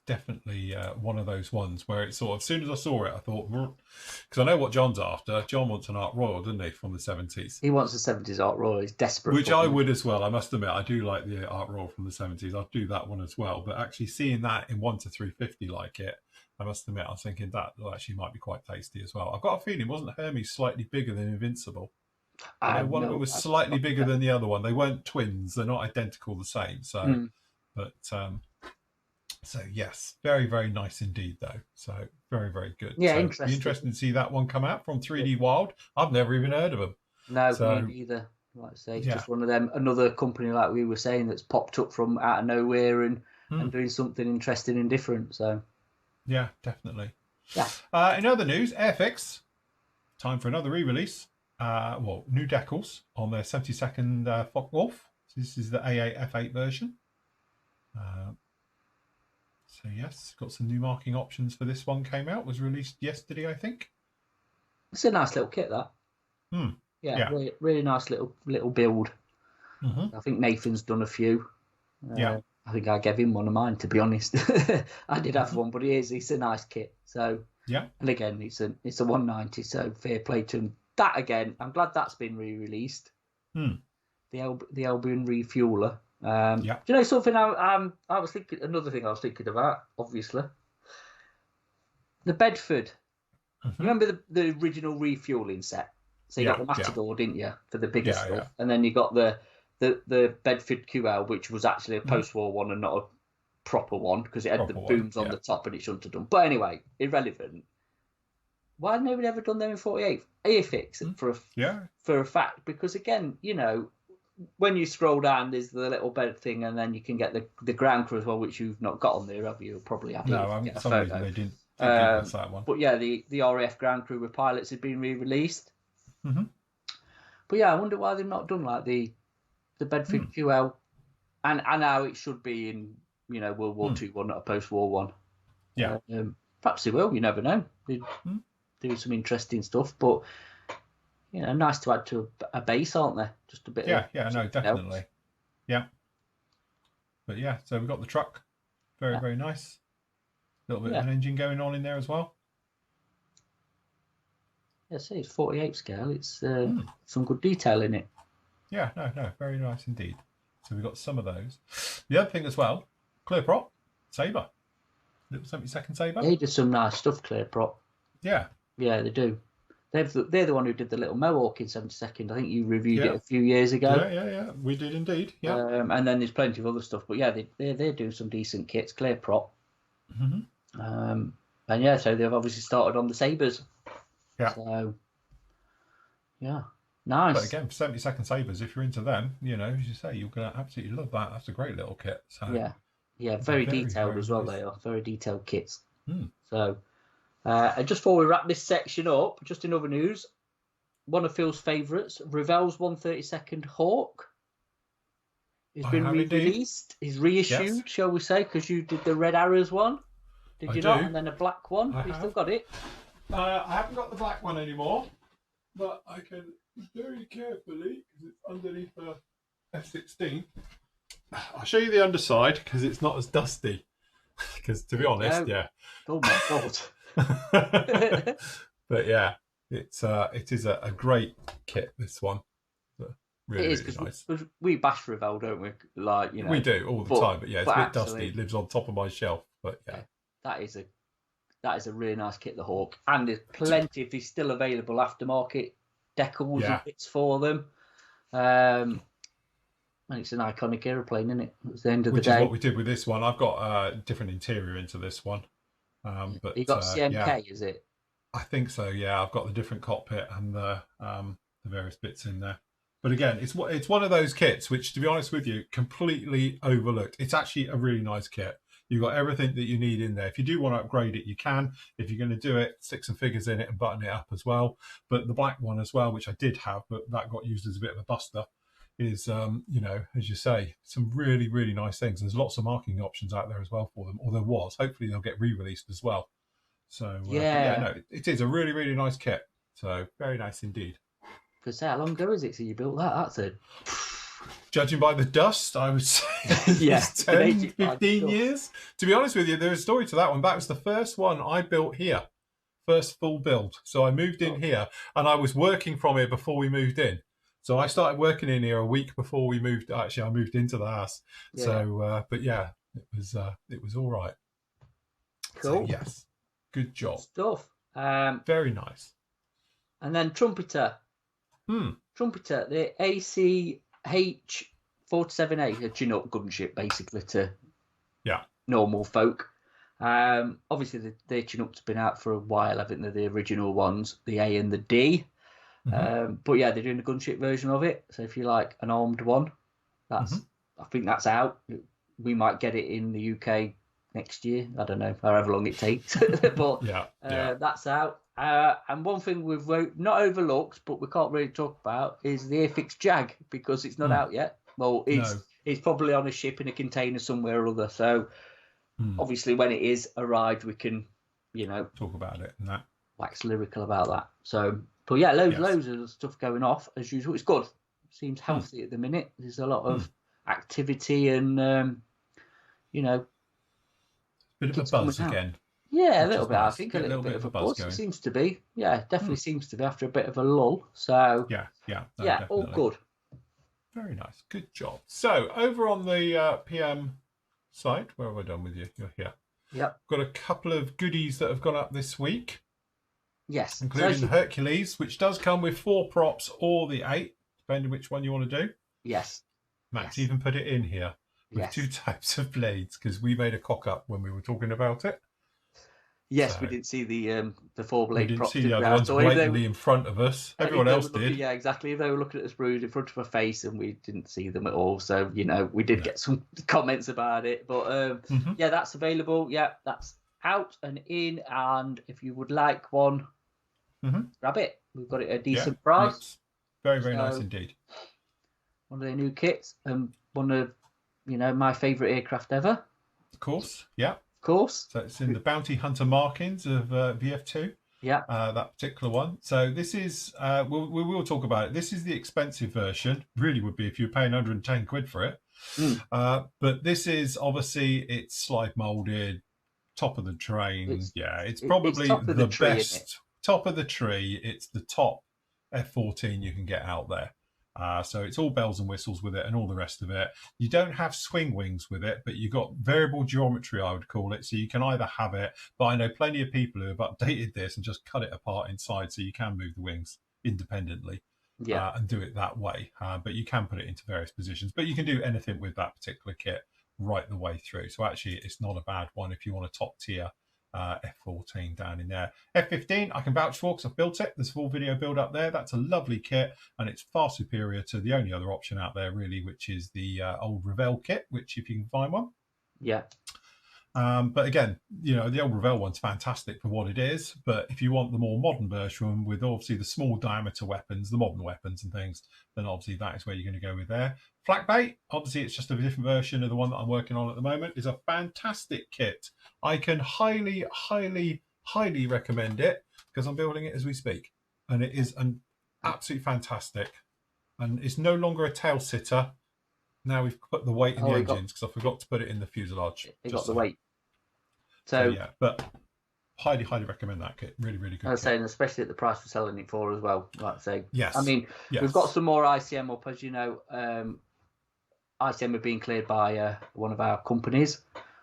definitely one of those ones where it's sort of, as soon as I saw it, I thought, because I know what John's after. John wants an Art Royal, doesn't he, from the 70s? He wants a 70s Art Royal. He's desperate. Which I would as well. I must admit, I do like the Art Royal from the 70s. I'd do that one as well. But actually seeing that in 1 to 350 like it, I must admit, I was thinking that actually might be quite tasty as well. I've got a feeling, wasn't Hermes slightly bigger than Invincible? One of them was slightly bigger than the other one. They weren't twins. They're not identical the same. So, so yes, very, very nice indeed, though. So very, very good. Yeah, so interesting. Be interesting to see that one come out from 3D Wild. I've never even heard of them. No, me neither. Like I say, it's just one of them. Another company, like we were saying, that's popped up from out of nowhere and doing something interesting and different. So. Yeah, definitely. Yeah. In other news, Airfix, time for another re-release. New decals on their 72nd Focke-Wulf. So this is the A8F8 version. So yes, got some new marking options for this one. Came out, was released yesterday, I think. It's a nice little kit, that. Really, really nice little build. I think Nathan's done a few. I think I gave him one of mine, to be honest. I did have one, but it's a nice kit. So and again, it's a 190, so fair play to him. That again, I'm glad that's been re-released. The Albion Refueler. Do you know something? I was thinking, another thing I was thinking about, obviously, the Bedford. You remember the original refueling set? So you got the Matador, didn't you, for the bigger stuff, and then you got the Bedford QL, which was actually a post-war one and not a proper one because it had the booms on the top and it shouldn't have done. But anyway, irrelevant. Why had nobody ever done them in 48? Airfix for a fact, because again, when you scroll down, there's the little bed thing, and then you can get the ground crew as well, which you've not got on there, have you? Probably have. No, for some reason they didn't give us that one. But yeah, the RAF ground crew with pilots had been re-released. But yeah, I wonder why they've not done like the Bedford QL, and how it should be in World War II one, not a post-war one. Yeah, perhaps they will. You never know. They do some interesting stuff, but nice to add to a base, aren't they? Just a bit. No, definitely. Else. Yeah, but so we've got the truck, very very nice. A little bit of an engine going on in there as well. Yeah, see, it's 48 scale. It's some good detail in it. Yeah, no, very nice indeed. So we've got some of those. The other thing as well, Clear Prop, Sabre. Little 72nd Sabre. They did some nice stuff, Clear Prop. Yeah. Yeah, they do. They're the one who did the little Mohawk in 72nd. I think you reviewed it a few years ago. Yeah. We did indeed. Yeah. And then there's plenty of other stuff. But yeah, they do some decent kits, Clear Prop. And so they've obviously started on the Sabres. Yeah. So, yeah. Nice. But again, 72nd Sabres, if you're into them, as you say, you're going to absolutely love that. That's a great little kit. So very detailed very as well. Nice. They are very detailed kits. So, and just before we wrap this section up, just in other news, one of Phil's favourites, Revell's 132nd Hawk, has been re-released. He's reissued, shall we say, because you did the Red Arrows one, did you not? And then a black one. You still got it? I haven't got the black one anymore, but I can very carefully, because it's underneath the F-16. I'll show you the underside because it's not as dusty. Because to be honest, Oh my god. But yeah, it is a great kit, this one. Really, It is really nice. because we bash Revell, don't we? Like, you know, We do all the time, but yeah, it's a bit actually, dusty. It lives on top of my shelf, but yeah. That is a really nice kit, the Hawk, and there's plenty if he's still available aftermarket decals and bits for them. And it's an iconic aeroplane, isn't it? At the end of the day, which is what we did with this one. I've got a different interior into this one, but you got CMK, is it? I think so. Yeah, I've got the different cockpit and the various bits in there. But again, it's one of those kits which, to be honest with you, completely overlooked. It's actually a really nice kit. You've got everything that you need in there. If you do want to upgrade it, you can. If you're going to do it, stick some figures in it and button it up as well. But the black one as well, which I did have, but that got used as a bit of a buster, is, you know, as you say, some really, really nice things. There's lots of marking options out there as well for them, or there was. Hopefully they'll get re-released as well. So, no, it is a really, really nice kit. So, very nice indeed. Because how long ago is it since you built that? That's a... Judging by the dust, I would say 10, 15 years. To be honest with you, there's a story to that one. That was the first one I built here. First full build. So I moved in here, and I was working from here before we moved in. So I started working in here a week before we moved. Actually, I moved into the house. Yeah. So, but yeah, it was all right. Cool. So, yes, good job. Stuff. Very nice. And then Trumpeter. Trumpeter, the ACH-47A, a Chinook gunship, basically, to normal folk. Obviously, the Chinooks have been out for a while, haven't they? The original ones, the A and the D. But yeah, they're doing a gunship version of it. So if you like an armed one, I think that's out. We might get it in the UK next year. I don't know, however long it takes. But that's out. And one thing we've not overlooked, but we can't really talk about, is the Airfix Jag, because it's not out yet. Well, it's probably on a ship in a container somewhere or other. So obviously, when it is arrived, we can, you know, talk about it and that. Wax lyrical about that. So, but yeah, loads of stuff going off as usual. It's good. Seems healthy at the minute. There's a lot of activity and, you know, bit of a buzz again. Yeah, a little bit. Nice. I think a little bit of a buzz. It seems to be. Yeah, definitely seems to be after a bit of a lull. So yeah, definitely. All good. Very nice. Good job. So over on the PM side, where have I done with you? You're here. Yep. Got a couple of goodies that have gone up this week. Yes. Including the Hercules, which does come with 4 props or the 8, depending which one you want to do. Yes. Max even put it in here with 2 types of blades, because we made a cock up when we were talking about it. Yes, we didn't see the 4-blade props. We didn't see the other ones blatantly in front of us. Everyone else did. Yeah, exactly. If they were looking at the sprues in front of her face, and we didn't see them at all. So, you know, we did get some comments about it. But, yeah, that's available. Yeah, that's out and in. And if you would like one, grab it. We've got it at a decent price. Very, very nice indeed. One of their new kits, and one of, you know, my favourite aircraft ever. Of course, yeah. Course. So it's in the Bounty Hunter markings of VF2. Yeah. That particular one. So this is, we will talk about it. This is the expensive version. Really would be if you're paying 110 quid for it. But this is obviously, it's slide molded, top of the train. It's probably the best. Top of the tree. It's the top F-14 you can get out there. So it's all bells and whistles with it and all the rest of it. You don't have swing wings with it, but you've got variable geometry, I would call it. So you can either have it, but I know plenty of people who have updated this and just cut it apart inside so you can move the wings independently and do it that way. But you can put it into various positions. But you can do anything with that particular kit right the way through. So actually, it's not a bad one if you want a top tier F-14 down in there. F-15 I can vouch for because I've built it. There's a full video build up there. That's a lovely kit, and it's far superior to the only other option out there really, which is the old Revell kit, which if you can find one. But again, you know, the old Revell one's fantastic for what it is, but if you want the more modern version with obviously the small diameter weapons, the modern weapons and things, then obviously that is where you're going to go with there. Flak bait, obviously it's just a different version of the one that I'm working on at the moment, is a fantastic kit. I can highly, highly, highly recommend it because I'm building it as we speak, and it is an absolutely fantastic, and it's no longer a tail sitter. Now we've put the weight in the engines because I forgot to put it in the fuselage. It got the weight. So yeah, but highly recommend that kit. Really good. I was saying, especially at the price we're selling it for as well. Like I say, Yes. I mean, we've got some more ICM up, as you know. ICM are being cleared by one of our companies,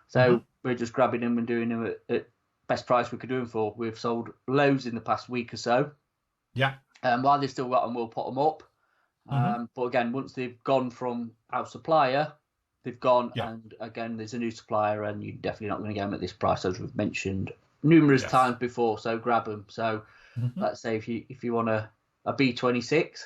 so we're just grabbing them and doing them at best price we could do them for. We've sold loads in the past week or so. Yeah. While they've still got them, we'll put them up. But again, once they've gone from our supplier, they've gone, and again, there's a new supplier, and you're definitely not going to get them at this price, as we've mentioned numerous times before. So grab them. So let's say if you want a B26.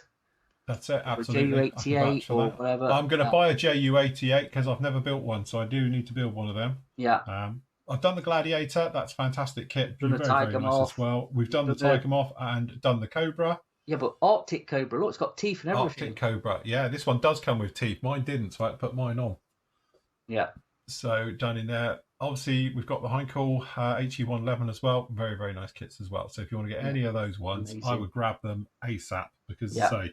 That's it, absolutely. JU88 or whatever. I'm going to buy a JU88 because I've never built one, so I do need to build one of them. Yeah. I've done the Gladiator. That's fantastic kit. Done the very nice as well. We've done the Takom and done the Cobra. Yeah, but Arctic Cobra, look, it's got teeth and everything. Arctic Cobra, yeah. This one does come with teeth. Mine didn't, so I had to put mine on. Yeah. So done in there. Obviously, we've got the Heinkel HE111 as well. Very nice kits as well. So if you want to get any of those ones, amazing. I would grab them ASAP because, say,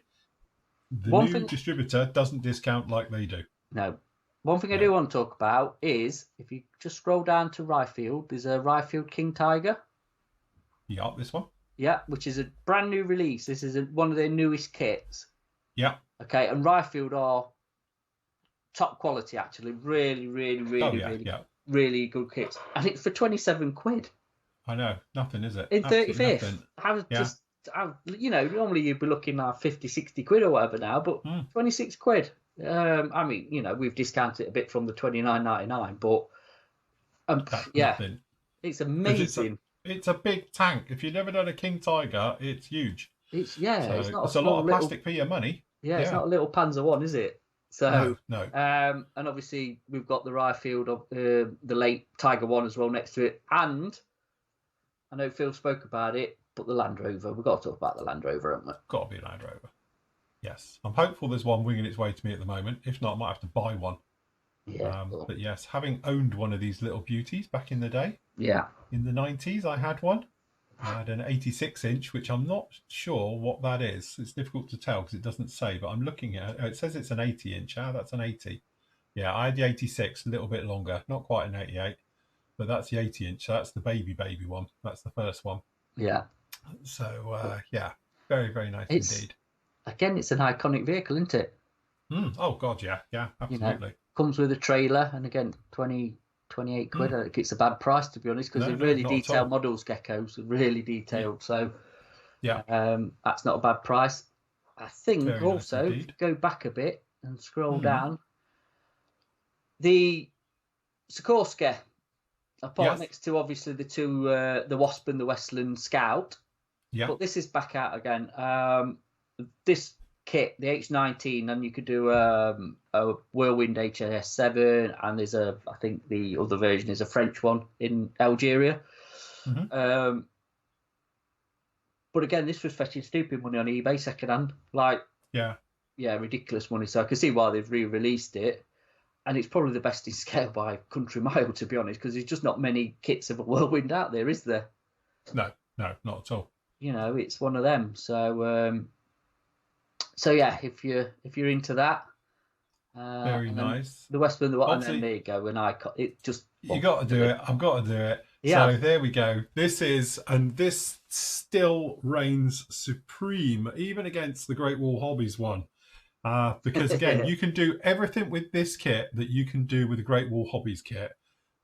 the new distributor doesn't discount like they do. No. One thing I do want to talk about is, if you just scroll down to Ryfield, there's a Ryfield King Tiger. Yeah, this one. Yeah, which is a brand new release. This is one of their newest kits. Yeah. Okay, and Ryfield are top quality, actually. Really good kits. I think for 27 quid. I know, nothing, is it? In 35th. Normally you'd be looking at 50, 60 quid or whatever now, but 26 quid. I mean, we've discounted it a bit from the 29.99, but nothing. It's amazing. It's a big tank. If you've never done a King Tiger, it's huge. It's not. It's a lot of plastic for your money. Yeah, it's not a little Panzer One, is it? So no. And obviously we've got the Ryfield of the late Tiger One as well next to it, and I know Phil spoke about it, but the Land Rover. We've got to talk about the Land Rover, haven't we? Got to be a Land Rover. Yes, I'm hopeful there's one winging its way to me at the moment. If not, I might have to buy one. Yeah. But yes, having owned one of these little beauties back in the day. Yeah. In the 90s, I had one. I had an 86-inch, which I'm not sure what that is. It's difficult to tell because it doesn't say, but I'm looking at it. It says it's an 80-inch. That's an 80. Yeah, I had the 86, a little bit longer. Not quite an 88, but that's the 80-inch. So that's the baby one. That's the first one. Yeah. So, very nice indeed. Again, it's an iconic vehicle, isn't it? Oh, God, yeah. Yeah, absolutely. Comes with a trailer, and again, 28 quid. I think it's a bad price, to be honest, because they're really detailed models, Geckos, really detailed. So, that's not a bad price. I think very also, nice, if you go back a bit and scroll down, the Sikorsky, apart next to obviously the two, the Wasp and the Westland Scout. Yeah. But this is back out again. This kit, the H19, and you could do a Whirlwind HS7, and there's I think the other version is a French one in Algeria. But again, this was fetching stupid money on eBay secondhand, ridiculous money. So I can see why they've re-released it, and it's probably the best in scale by country mile, to be honest, because there's just not many kits of a Whirlwind out there, is there? No, not at all. It's one of them. So yeah, if you're into that, very nice. The Westland, and then there you go. You got to do it. I've got to do it. Yeah. So there we go. This still reigns supreme, even against the Great Wall Hobbies one, because again, you can do everything with this kit that you can do with the Great Wall Hobbies kit.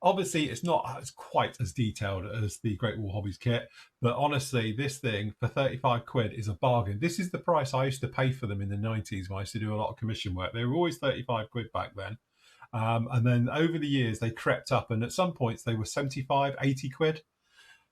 Obviously, it's not quite as detailed as the Great Wall Hobbies kit, but honestly, this thing for 35 quid is a bargain. This is the price I used to pay for them in the 90s when I used to do a lot of commission work. They were always 35 quid back then. And then over the years, they crept up, and at some points, they were 75, 80 quid.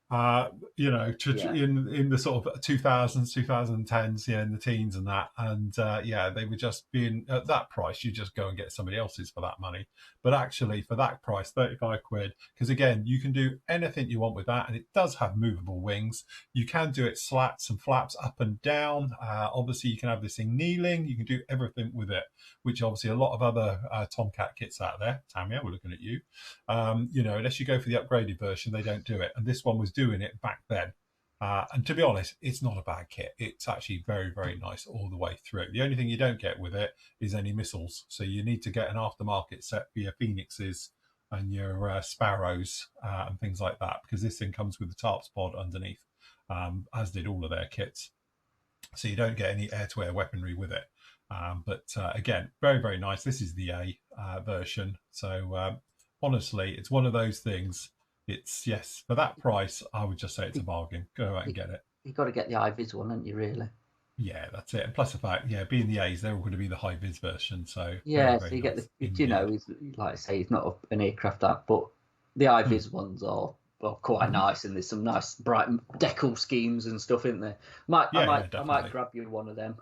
In the sort of 2000s, 2010s, in the teens and that. And they were just being at that price. You just go and get somebody else's for that money. But actually, for that price, 35 quid, because again, you can do anything you want with that. And it does have movable wings. You can do it slats and flaps up and down. Obviously, you can have this thing kneeling. You can do everything with it, which obviously a lot of other Tomcat kits out there. Tamia, we're looking at you. Unless you go for the upgraded version, they don't do it. And this one was doing it back then. And to be honest, it's not a bad kit. It's actually very, very nice all the way through. The only thing you don't get with it is any missiles. So you need to get an aftermarket set for your Phoenixes and your sparrows and things like that, because this thing comes with the tarps pod underneath, as did all of their kits. So you don't get any air-to-air weaponry with it. But again, very, very nice. This is the A version. So honestly, it's one of those things. It's, yes, for that price, I would just say it's a bargain. Go out and get it. You've got to get the high-vis one, haven't you, really? Yeah, that's it. And plus the fact, being the A's, they're all going to be the high-vis version. So yeah, very, very so you nice get the, indeed. like I say, it's not an aircraft app, but the high-vis ones are quite nice, and there's some nice bright decal schemes and stuff in there. I might grab you one of them.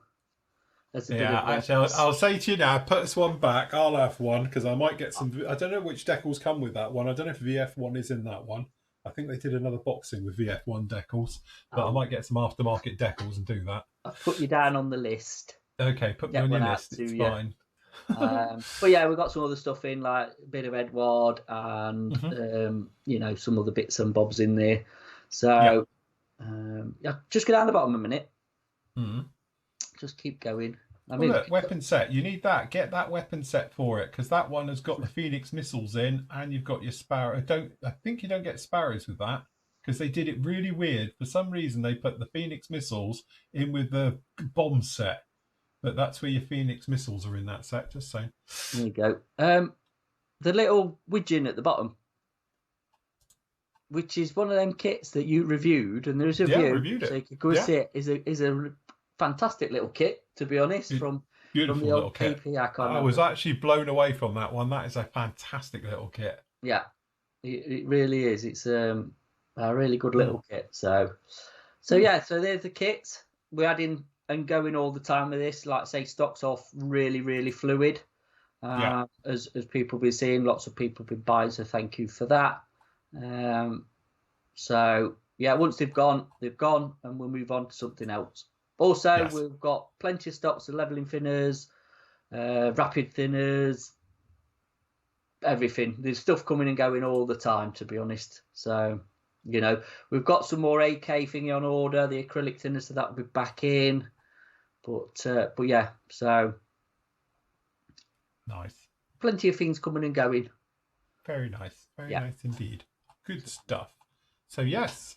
Actually, I'll say to you now, put this one back. I'll have one because I might get some. I don't know which decals come with that one. I don't know if VF1 is in that one. I think they did another boxing with VF1 decals, but I might get some aftermarket decals and do that. I'll put you down on the list. Okay, put me on your list. It's fine. But yeah, we've got some other stuff in, like a bit of Edward and some other bits and bobs in there. So just go down the bottom a minute. Just keep going. Look, weapon set. You need that. Get that weapon set for it, because that one has got the Phoenix missiles in, and you've got your Sparrow. I think you don't get Sparrows with that, because they did it really weird. For some reason, they put the Phoenix missiles in with the bomb set, but that's where your Phoenix missiles are in that set. Just saying. There you go. The little widgeon at the bottom, which is one of them kits that you reviewed, and there's a view, reviewed it. So you could go see it. Is a fantastic little kit, to be honest, from the old kit. PP. I was actually blown away from that one. That is a fantastic little kit. Yeah, it really is. It's a really good little kit. So there's the kits. We're adding and going all the time with this. Like I say, stock's off really, really fluid. As people be seeing, lots of people be buying. So thank you for that. Once they've gone, and we'll move on to something else. Also, we've got plenty of stocks of leveling thinners, rapid thinners, everything. There's stuff coming and going all the time, to be honest. So, we've got some more AK thingy on order, the acrylic thinners, so that will be back in. But yeah, so nice. Plenty of things coming and going. Very nice. Very nice indeed. Good stuff. So, yes.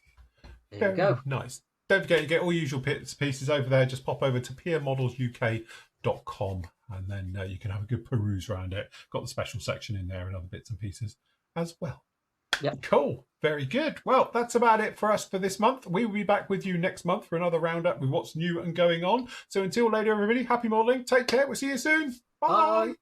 There you go. Nice. Don't forget, you get all usual pieces over there. Just pop over to peermodeluk.com and then you can have a good peruse around it. Got the special section in there and other bits and pieces as well. Yeah. Cool. Very good. Well, that's about it for us for this month. We will be back with you next month for another roundup with what's new and going on. So until later, everybody, happy modeling. Take care. We'll see you soon. Bye.